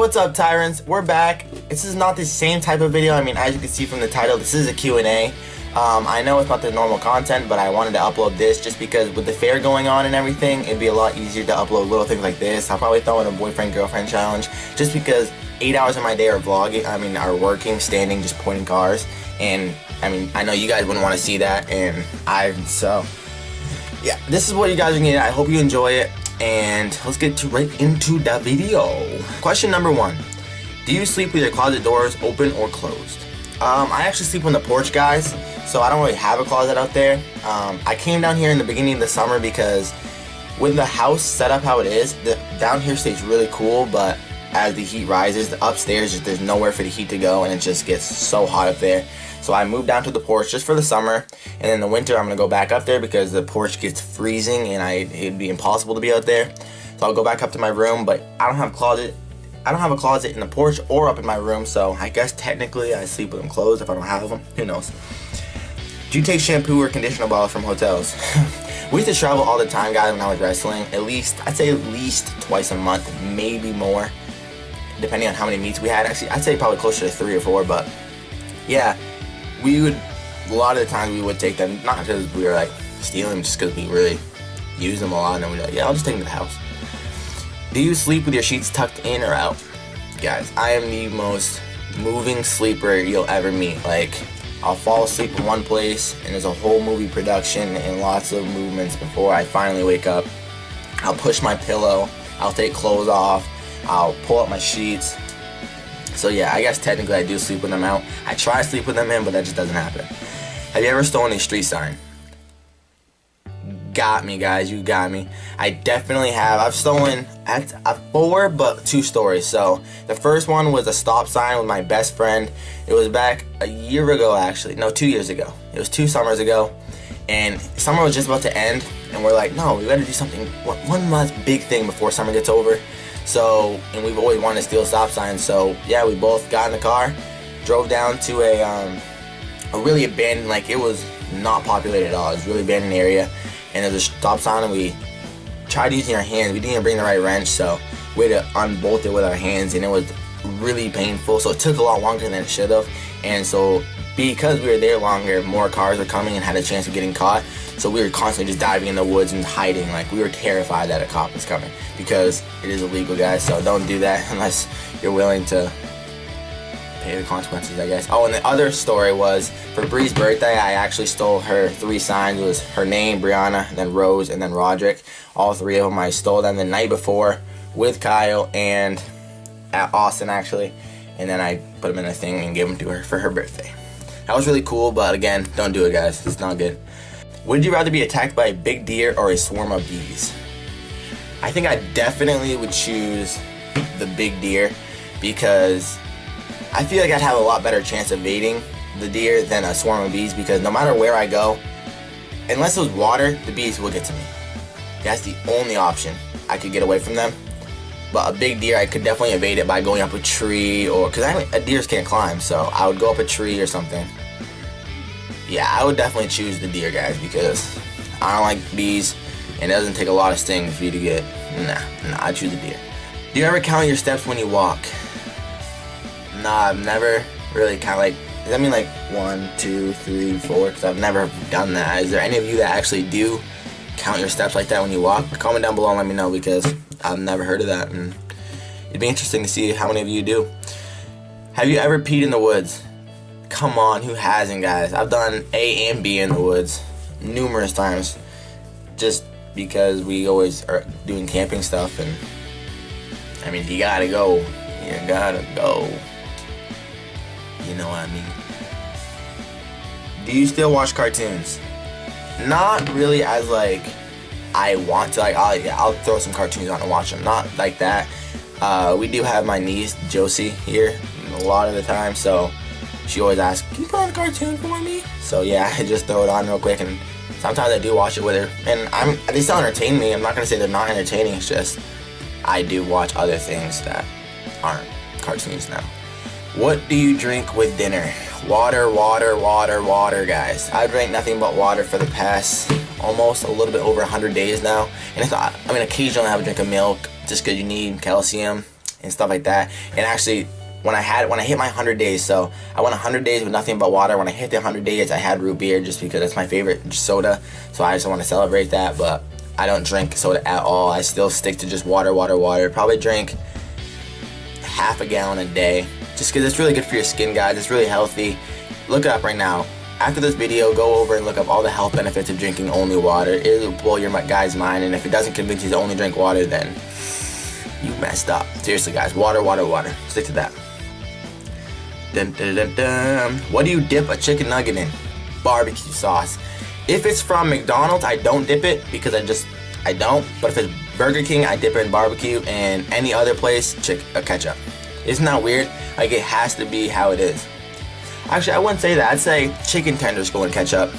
What's up, Tyrants? We're back. This is not the same type of video. I mean, as you can see from the title, this is a Q&A. I know it's not the normal content, but I wanted to upload this just because with the fair going on and everything, it'd be a lot easier to upload little things like this. I'll probably throw in a boyfriend-girlfriend challenge just because 8 hours of my day are vlogging. Are working, standing, just pointing cars. And, I know you guys wouldn't want to see that, and so, yeah, this is what you guys are getting. I hope you enjoy it, and let's get right into the video. Question number 1. Do you sleep with your closet doors open or closed? I actually sleep on the porch, guys, so I don't really have a closet out there. I came down here in the beginning of the summer because with the house set up how it is, the down here stays really cool, but as the heat rises, the upstairs, there's nowhere for the heat to go, and it just gets so hot up there. So I moved down to the porch just for the summer, and in the winter I'm gonna go back up there because the porch gets freezing and it'd be impossible to be out there. So I'll go back up to my room, but I don't have a closet in the porch or up in my room, so I guess technically I sleep with them closed if I don't have them. Who knows? Do you take shampoo or conditioner bottles from hotels? We used to travel all the time, guys, when I was wrestling. I'd say at least twice a month, maybe more, depending on how many meets we had. Actually, I'd say probably closer to 3 or 4, but yeah, a lot of the times we would take them, not because we were like stealing them, just because we really use them a lot, and then we're like, yeah, I'll just take them to the house. Do you sleep with your sheets tucked in or out? Guys, I am the most moving sleeper you'll ever meet. Like, I'll fall asleep in one place, and there's a whole movie production and lots of movements before I finally wake up. I'll push my pillow, I'll take clothes off, I'll pull up my sheets. So yeah, I guess technically I do sleep with them out. I try to sleep with them in, but that just doesn't happen. Have you ever stolen a street sign? Got me, guys, you got me. I definitely have. I've stolen 4, but 2 stories. So the first one was a stop sign with my best friend. It was back a year ago, actually. No, 2 years ago. It was 2 summers ago, and summer was just about to end, and we're like, no, we gotta do something, one last big thing before summer gets over. So, and we've always wanted to steal stop signs, so yeah, we both got in the car, drove down to a really abandoned, like, it was not populated at all. It was a really abandoned area, and there's a stop sign, and we tried using our hands. We didn't even bring the right wrench, so we had to unbolt it with our hands, and it was really painful, so it took a lot longer than it should have. And so because we were there longer, more cars were coming and had a chance of getting caught, so we were constantly just diving in the woods and hiding. Like, we were terrified that a cop was coming because it is illegal, guys, so don't do that unless you're willing to pay the consequences, I guess. Oh, and the other story was for Bree's birthday, I actually stole her 3 signs. It was her name, Brianna, then Rose, and then Roderick. All 3 of them, I stole them the night before with Kyle and at Austin, actually, and then I put them in a thing and gave them to her for her birthday. That was really cool, but again, don't do it, guys. It's not good. Would you rather be attacked by a big deer or a swarm of bees? I think I definitely would choose the big deer because I feel like I'd have a lot better chance of evading the deer than a swarm of bees, because no matter where I go, unless it was water, the bees will get to me. That's the only option I could get away from them. But a big deer, I could definitely evade it by going up a tree, or because deers can't climb, so I would go up a tree or something. Yeah, I would definitely choose the deer, guys, because I don't like bees, and it doesn't take a lot of stings for you to get. Nah, I choose the deer. Do you ever count your steps when you walk? Nah, I've never really does that mean like 1, 2, 3, 4? Because I've never done that. Is there any of you that actually do count your steps like that when you walk? Comment down below and let me know, because I've never heard of that, and it'd be interesting to see how many of you do. Have you ever peed in the woods? Come on, who hasn't, guys? I've done A and B in the woods numerous times, just because we always are doing camping stuff, and you gotta go. You gotta go. You know what I mean? Do you still watch cartoons? Not really, as like I want to. Like, I'll throw some cartoons on and watch them. Not like that. We do have my niece Josie here a lot of the time, so she always asks, "Can you put on a cartoon for me?" So yeah, I just throw it on real quick, and sometimes I do watch it with her. And they still entertain me. I'm not gonna say they're not entertaining. It's just I do watch other things that aren't cartoons now. What do you drink with dinner? Water, water, water, water, guys. I drank nothing but water for the past almost a little bit over 100 days now. And occasionally I have a drink of milk just because you need calcium. and stuff like that. And actually, when I hit my 100 days, so I went 100 days with nothing but water. When I hit the 100 days, I had root beer just because that's my favorite soda. So I just want to celebrate that. But I don't drink soda at all. I still stick to just water. Probably drink half a gallon a day, just because it's really good for your skin, guys. It's really healthy. Look it up right now. After this video, go over and look up all the health benefits of drinking only water. It'll blow your guy's mind, and if it doesn't convince you to only drink water, then you messed up. Seriously, guys, water. Stick to that. Dun, dun, dun, dun. What do you dip a chicken nugget in? Barbecue sauce. If it's from McDonald's, I don't dip it because I don't. But if it's Burger King, I dip it in barbecue, and any other place, ketchup. Isn't that weird? Like, it has to be how it is. Actually, I wouldn't say that. I'd say chicken tenders go in ketchup.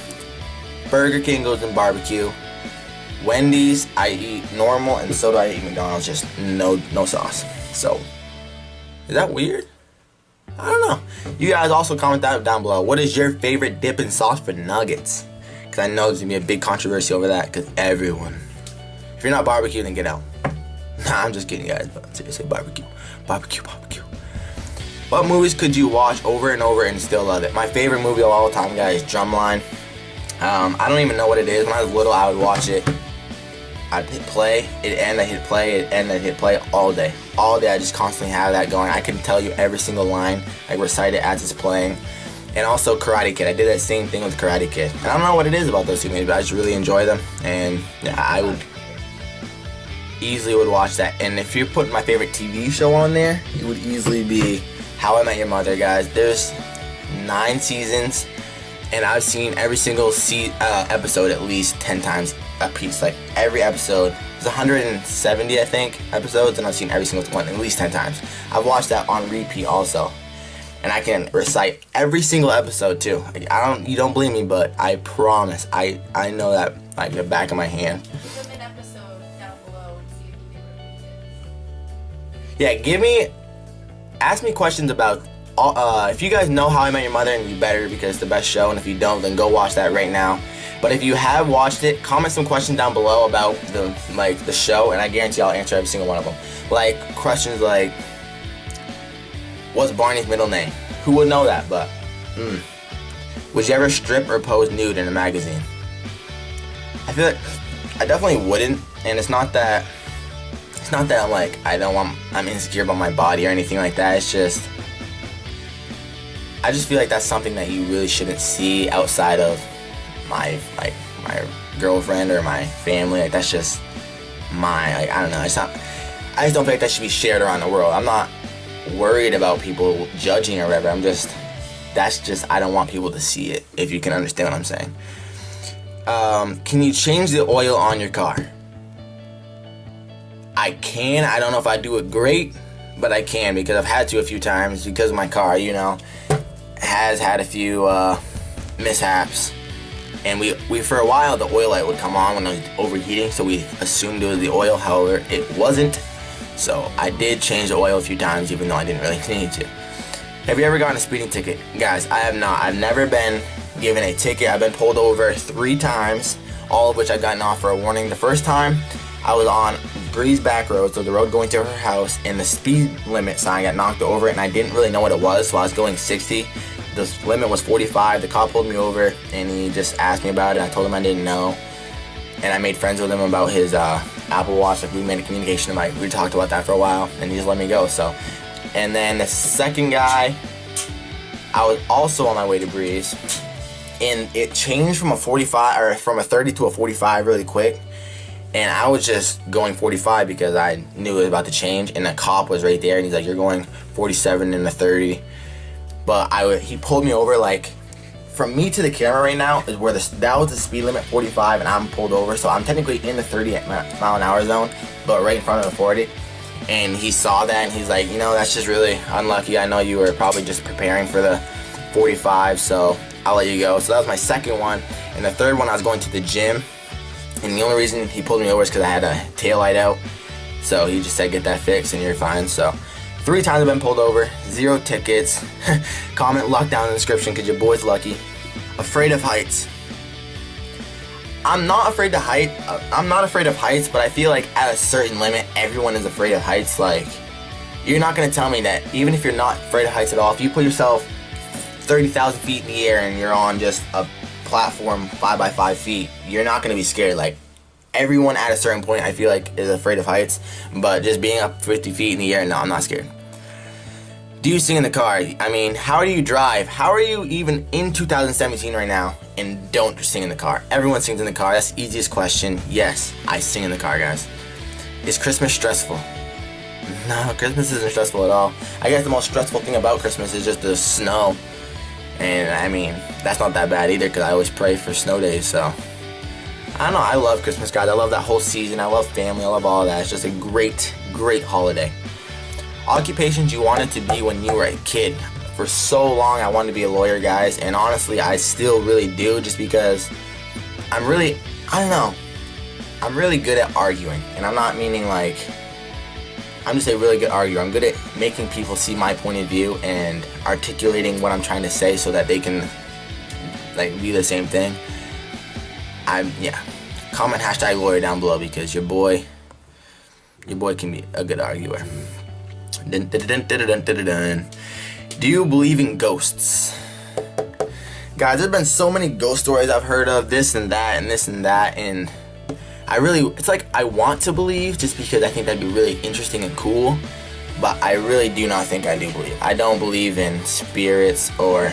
Burger King goes in barbecue. Wendy's, I eat normal, and so do I eat McDonald's, just no sauce. So, is that weird? I don't know. You guys also comment that down below. What is your favorite dip and sauce for nuggets? Because I know there's going to be a big controversy over that, because everyone. If you're not barbecue, then get out. Nah, I'm just kidding, guys, but seriously, barbecue. What movies could you watch over and over and still love it? My favorite movie of all time, guys, Drumline. I don't even know what it is. When I was little, I would watch it. I'd hit play, it'd end, I'd hit play, it'd end, I'd hit play all day. All day, I just constantly have that going. I can tell you every single line, I recite it as it's playing. And also Karate Kid. I did that same thing with Karate Kid. And I don't know what it is about those two movies, but I just really enjoy them. And yeah, I would easily watch that. And if you're putting my favorite TV show on there, it would easily be How I Met Your Mother, guys. There's 9 seasons, and I've seen every single episode at least 10 times a piece. Like, every episode. There's 170, I think, episodes, and I've seen every single one at least 10 times. I've watched that on repeat also. And I can recite every single episode too. Like, you don't believe me, but I promise, I know that like the back of my hand. Give them an episode down below and see if you can repeat it. Yeah, ask me questions about, if you guys know How I Met Your Mother, and you better, because it's the best show, and if you don't, then go watch that right now. But if you have watched it, comment some questions down below about the show, and I guarantee I'll answer every single one of them. Like, questions like, what's Barney's middle name? Who would know that, but, Would you ever strip or pose nude in a magazine? I feel like I definitely wouldn't, and it's not that I'm like, I'm insecure about my body or anything like that. It's just, I just feel like that's something that you really shouldn't see outside of my girlfriend or my family. Like, that's just I don't know. It's not. I just don't feel like that should be shared around the world. I'm not worried about people judging or whatever. I don't want people to see it, if you can understand what I'm saying. Can you change the oil on your car? I can. I don't know if I do it great, but I can, because I've had to a few times, because my car, has had a few mishaps. And we for a while, the oil light would come on when I was overheating, so we assumed it was the oil. However, it wasn't. So I did change the oil a few times, even though I didn't really need to. Have you ever gotten a speeding ticket? Guys, I have not. I've never been given a ticket. I've been pulled over 3 times, all of which I've gotten off for a warning. The first time, I was on Breeze Back Road, so the road going to her house, and the speed limit sign got knocked over, and I didn't really know what it was, so I was going 60. The limit was 45. The cop pulled me over, and he just asked me about it. I told him I didn't know, and I made friends with him about his Apple Watch. Like, we made a communication, we talked about that for a while, and he just let me go. So, and then the second guy, I was also on my way to Breeze, and it changed from a 45 or from a 30 to a 45 really quick. And I was just going 45 because I knew it was about to change, and the cop was right there, and he's like, "You're going 47 in the 30." But he pulled me over, like, from me to the camera right now is where that was the speed limit, 45, and I'm pulled over, so I'm technically in the 30 mile an hour zone, but right in front of the 40. And he saw that, and he's like, that's just really unlucky. I know you were probably just preparing for the 45, so I'll let you go. So that was my second one. And the third one, I was going to the gym. And the only reason he pulled me over is because I had a tail light out. So he just said, get that fixed and you're fine. So 3 times I've been pulled over, 0 tickets. Comment luck down in the description because your boy's lucky. Afraid of heights. I'm not afraid of heights, but I feel like at a certain limit, everyone is afraid of heights. Like, You're not gonna tell me that even if you're not afraid of heights at all, if you put yourself 30,000 feet in the air and you're on just a platform 5 by 5 feet, you're not gonna be scared. Like, everyone at a certain point, I feel like, is afraid of heights, but just being up 50 feet in the air, no, I'm not scared. Do you sing in the car? I mean, how do you drive? How are you even in 2017 right now and don't sing in the car? Everyone sings in the car. That's the easiest question. Yes, I sing in the car, guys. Is Christmas stressful? No, Christmas isn't stressful at all. I guess the most stressful thing about Christmas is just the snow. And I mean, that's not that bad either because I always pray for snow days, so. I don't know, I love Christmas, guys. I love that whole season. I love family. I love all that. It's just a great, great holiday. Occupations you wanted to be when you were a kid. For so long I wanted to be a lawyer, guys, and honestly I still really do, just because I'm really good at arguing. And I'm not meaning like, I'm just a really good arguer. I'm good at making people see my point of view and articulating what I'm trying to say so that they can like be the same thing. Comment #lawyer down below because your boy can be a good arguer. Dun, dun, dun, dun, dun, dun, dun, dun. Do you believe in ghosts? Guys, there's been so many ghost stories I've heard of, this and that and this and that, and it's like I want to believe just because I think that'd be really interesting and cool, but I really do not think I do believe. I don't believe in spirits or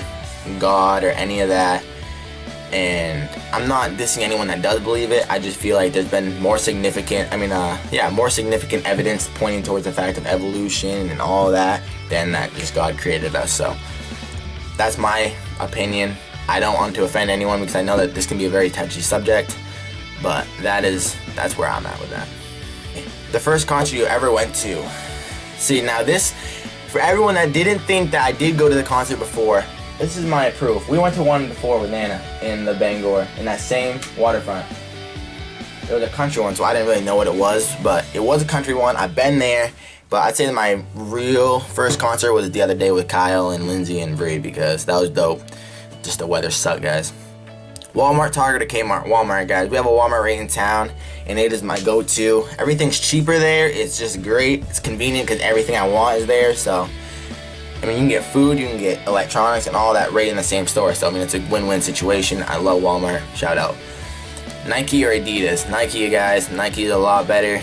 God or any of that, and I'm not dissing anyone that does believe it. I just feel like there's been more significant evidence pointing towards the fact of evolution and all that than that just God created us. So that's my opinion. I don't want to offend anyone because I know that this can be a very touchy subject, but that's where I'm at with that. The first concert you ever went to. See, now this, for everyone that didn't think that I did go to the concert before, this is my proof. We went to one before with Nana in the Bangor, in that same waterfront. It was a country one, so I didn't really know what it was, but it was a country one. I've been there, but I'd say that my real first concert was the other day with Kyle and Lindsay and Bree, because that was dope. Just the weather sucked, guys. Walmart, Target, or Kmart? Walmart, guys. We have a Walmart right in town, and it is my go-to. Everything's cheaper there. It's just great. It's convenient because everything I want is there, so. I mean, you can get food, you can get electronics, and all that right in the same store. So, I mean, it's a win-win situation. I love Walmart. Shout out. Nike or Adidas? Nike, you guys. Nike is a lot better.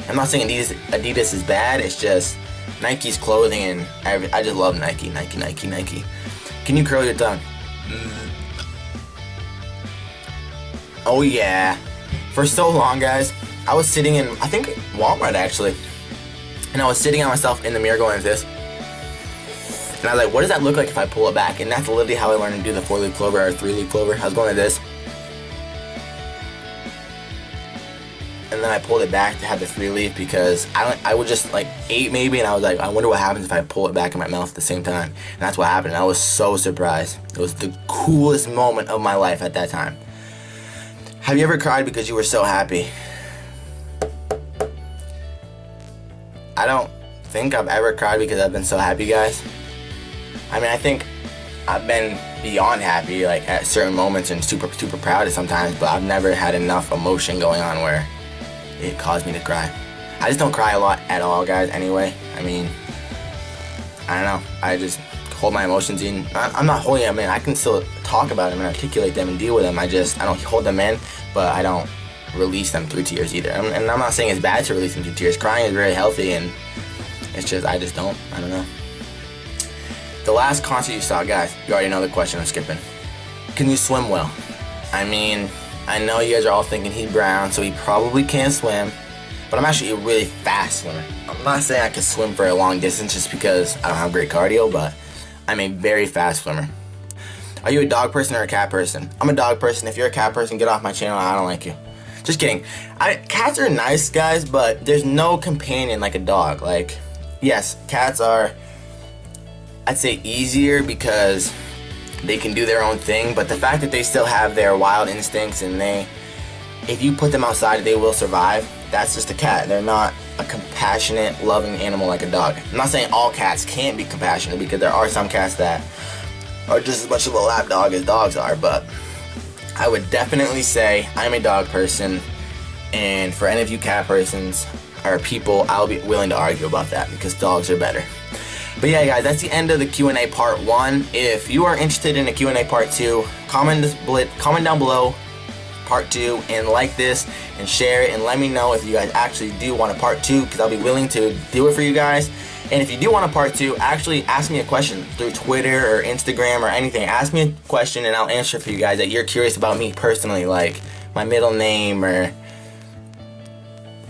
I'm not saying Adidas is bad. It's just Nike's clothing, and I just love Nike. Nike. Can you curl your tongue? Oh, yeah. For so long, guys, I was sitting in, I think, Walmart, actually. And I was sitting on myself in the mirror going like this. And I was like, what does that look like if I pull it back? And that's literally how I learned to do the 4-leaf clover or 3-leaf clover. I was going like this. And then I pulled it back to have the 3-leaf because I would just like 8 maybe, and I was like, I wonder what happens if I pull it back in my mouth at the same time. And that's what happened. And I was so surprised. It was the coolest moment of my life at that time. Have you ever cried because you were so happy? I don't think I've ever cried because I've been so happy, guys. I mean, I think I've been beyond happy, like at certain moments, and super proud of sometimes, but I've never had enough emotion going on where it caused me to cry. I just don't cry a lot at all, guys, anyway. I mean, I don't know. I just hold my emotions in. I'm not holding them in. I can still talk about them and articulate them and deal with them. I don't hold them in, but I don't release them through tears either. And I'm not saying it's bad to release them through tears. Crying is very healthy, and it's just, I just don't. I don't know. The last concert you saw, guys, you already know the question I'm skipping. Can you swim well? I mean, I know you guys are all thinking he's brown, so he probably can't swim, but I'm actually a really fast swimmer. I'm not saying I can swim for a long distance just because I don't have great cardio, but I'm a very fast swimmer. Are you a dog person or a cat person? I'm a dog person. If you're a cat person, get off my channel. I don't like you. Just kidding. Cats are nice, guys, but there's no companion like a dog. Like, yes, cats are, I'd say, easier because they can do their own thing, but the fact that they still have their wild instincts and if you put them outside, they will survive. That's just a cat. They're not a compassionate, loving animal like a dog. I'm not saying all cats can't be compassionate, because there are some cats that are just as much of a lap dog as dogs are, but I would definitely say I'm a dog person, and for any of you cat persons, or people, I'll be willing to argue about that because dogs are better. But yeah, guys, that's the end of the Q&A part 1. If you are interested in a Q&A part 2, comment down below part 2 and like this and share it and let me know if you guys actually do want a part 2 because I'll be willing to do it for you guys. And if you do want a part 2, actually ask me a question through Twitter or Instagram or anything. Ask me a question and I'll answer for you guys that you're curious about me personally, like my middle name or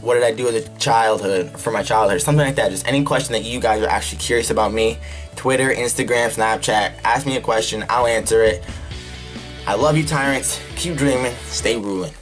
what did I do as a childhood, for my childhood, something like that. Just any question that you guys are actually curious about me. Twitter, Instagram, Snapchat, ask me a question, I'll answer it. I love you, Tyrants. Keep dreaming, stay ruling.